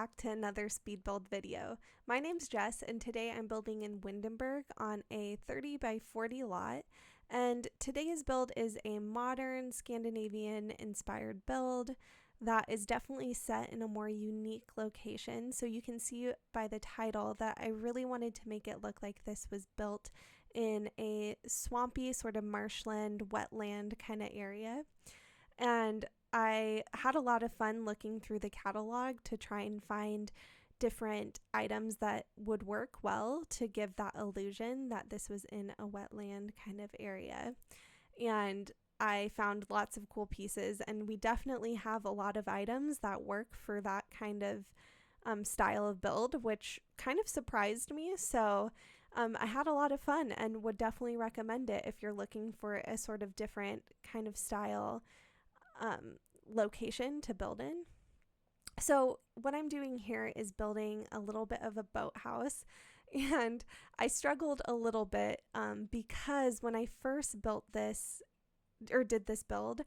back to another speed build video. My name's Jess and today I'm building in Windenburg on a 30 by 40 lot, and today's build is a modern Scandinavian inspired build that is definitely set in a more unique location. So you can see by the title that I really wanted to make it look like this was built in a swampy sort of marshland, wetland kind of area. And I had a lot of fun looking through the catalog to try and find different items that would work well to give that illusion that this was in a wetland kind of area. And I found lots of cool pieces, and we definitely have a lot of items that work for that kind of style of build, which kind of surprised me. So I had a lot of fun and would definitely recommend it if you're looking for a sort of different kind of style location to build in. So what I'm doing here is building a little bit of a boathouse, and I struggled a little bit because when I first built this or did this build,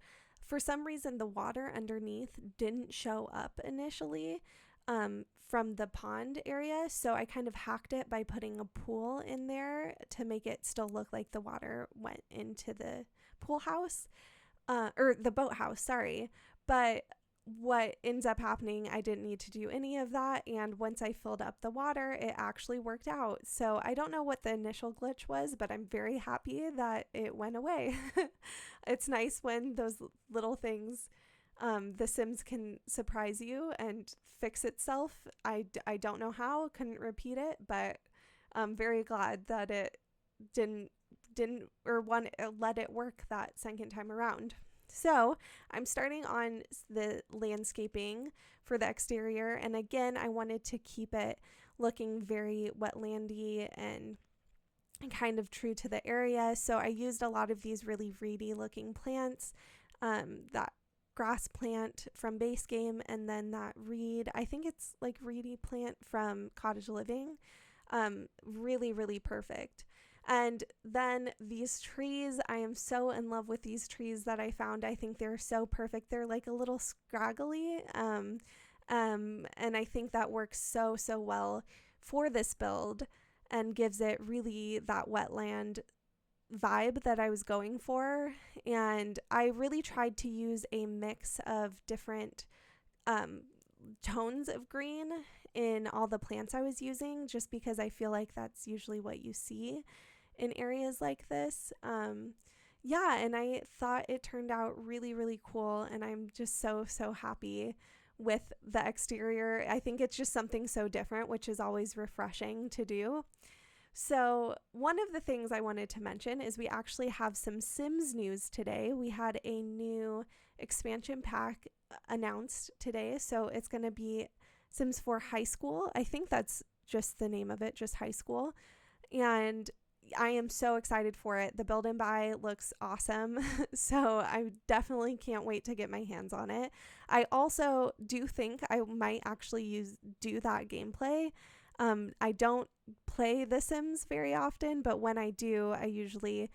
for some reason the water underneath didn't show up initially from the pond area, so I kind of hacked it by putting a pool in there to make it still look like the water went into the pool house. Or the boathouse, sorry. But what ends up happening, I didn't need to do any of that. And once I filled up the water, it actually worked out. So I don't know what the initial glitch was, but I'm very happy that it went away. It's nice when those little things, the Sims can surprise you and fix itself. I don't know how, couldn't repeat it, but I'm very glad that it didn't let it work that second time around. So I'm starting on the landscaping for the exterior, and again I wanted to keep it looking very wetlandy and kind of true to the area, so I used a lot of these really reedy looking plants, that grass plant from base game, and then that reed, I think it's like reedy plant from Cottage Living. Really perfect. And then these trees, I am so in love with these trees that I found. I think they're so perfect. They're like a little scraggly, and I think that works so well for this build and gives it really that wetland vibe that I was going for. And I really tried to use a mix of different tones of green in all the plants I was using, just because I feel like that's usually what you see in areas like this. And I thought it turned out really cool, and I'm just so happy with the exterior. I think it's just something so different, which is always refreshing to do. So one of the things I wanted to mention is we actually have some Sims news today. We had a new expansion pack announced today, so it's going to be Sims 4 High School. I think that's just the name of it, just High School. And I am so excited for it. The build and buy looks awesome, so I definitely can't wait to get my hands on it. I also do think I might actually do that gameplay. I don't play The Sims very often, but when I do, I usually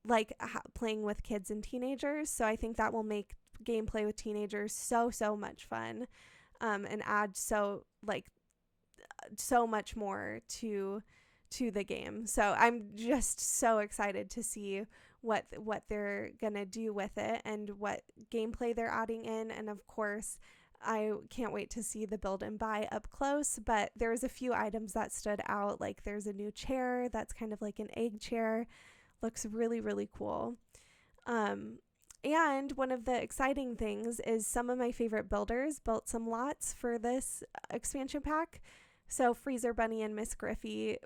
like playing with kids and teenagers, so I think that will make gameplay with teenagers so much fun, and add so much more to the game. So I'm just so excited to see what they're gonna do with it and what gameplay they're adding in. And of course, I can't wait to see the build and buy up close, but there's a few items that stood out. Like there's a new chair that's kind of like an egg chair, looks really cool. And one of the exciting things is some of my favorite builders built some lots for this expansion pack. So Freezer Bunny and Miss Griffey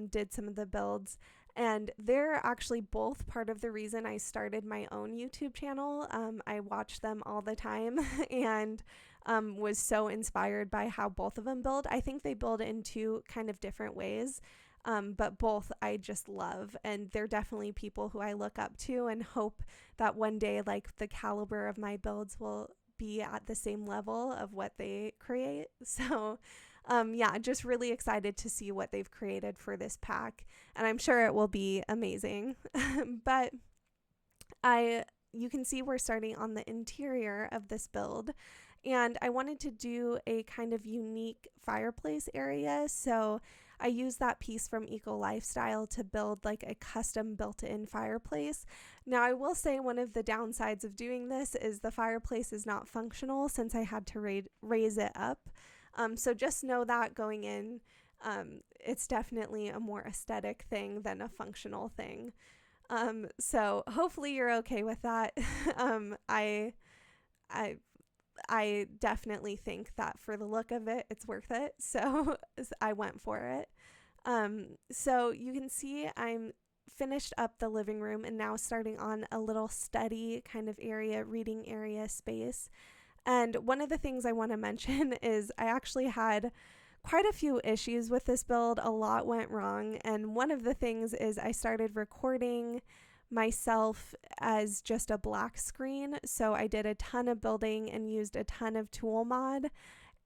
did some of the builds, and they're actually both part of the reason I started my own YouTube channel. I watch them all the time and was so inspired by how both of them build. I think they build in two kind of different ways, but both I just love, and they're definitely people who I look up to and hope that one day like the caliber of my builds will be at the same level of what they create. So just really excited to see what they've created for this pack, and I'm sure it will be amazing. But you can see we're starting on the interior of this build, And I wanted to do a kind of unique fireplace area, so I used that piece from Eco Lifestyle to build like a custom built-in fireplace. Now, I will say one of the downsides of doing this is the fireplace is not functional since I had to raise it up. So just know that going in, it's definitely a more aesthetic thing than a functional thing. So hopefully you're okay with that. I I definitely think that for the look of it, it's worth it. So I went for it. So you can see I'm finished up the living room and now starting on a little study kind of area, reading area space. And one of the things I want to mention is I actually had quite a few issues with this build. A lot went wrong. And one of the things is I started recording myself as just a black screen. So I did a ton of building and used a ton of tool mod,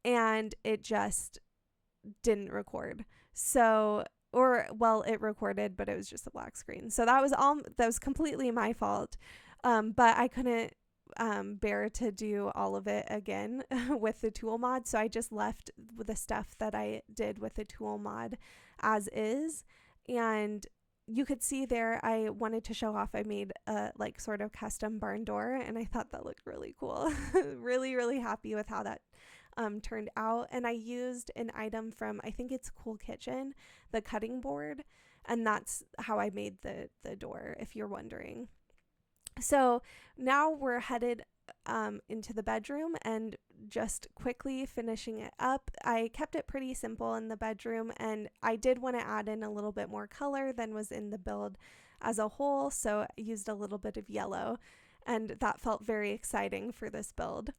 and it just didn't record. So, it recorded, but it was just a black screen. So that was completely my fault. But I couldn't bear to do all of it again with the tool mod. So I just left the stuff that I did with the tool mod as is. And you could see there, I wanted to show off, I made a like sort of custom barn door, and I thought that looked really cool. Really, really happy with how that turned out. And I used an item from, I think it's Cool Kitchen, the cutting board, and that's how I made the door, if you're wondering. So now we're headed into the bedroom and just quickly finishing it up. I kept it pretty simple in the bedroom, and I did want to add in a little bit more color than was in the build as a whole, so I used a little bit of yellow, and that felt very exciting for this build.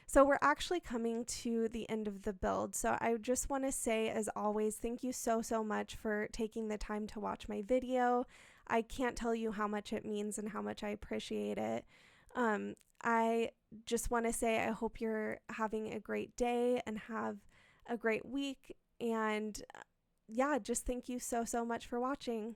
So we're actually coming to the end of the build. So I just want to say, as always, thank you so much for taking the time to watch my video. I can't tell you how much it means and how much I appreciate it. I just want to say I hope you're having a great day and have a great week. And yeah, just thank you so much for watching.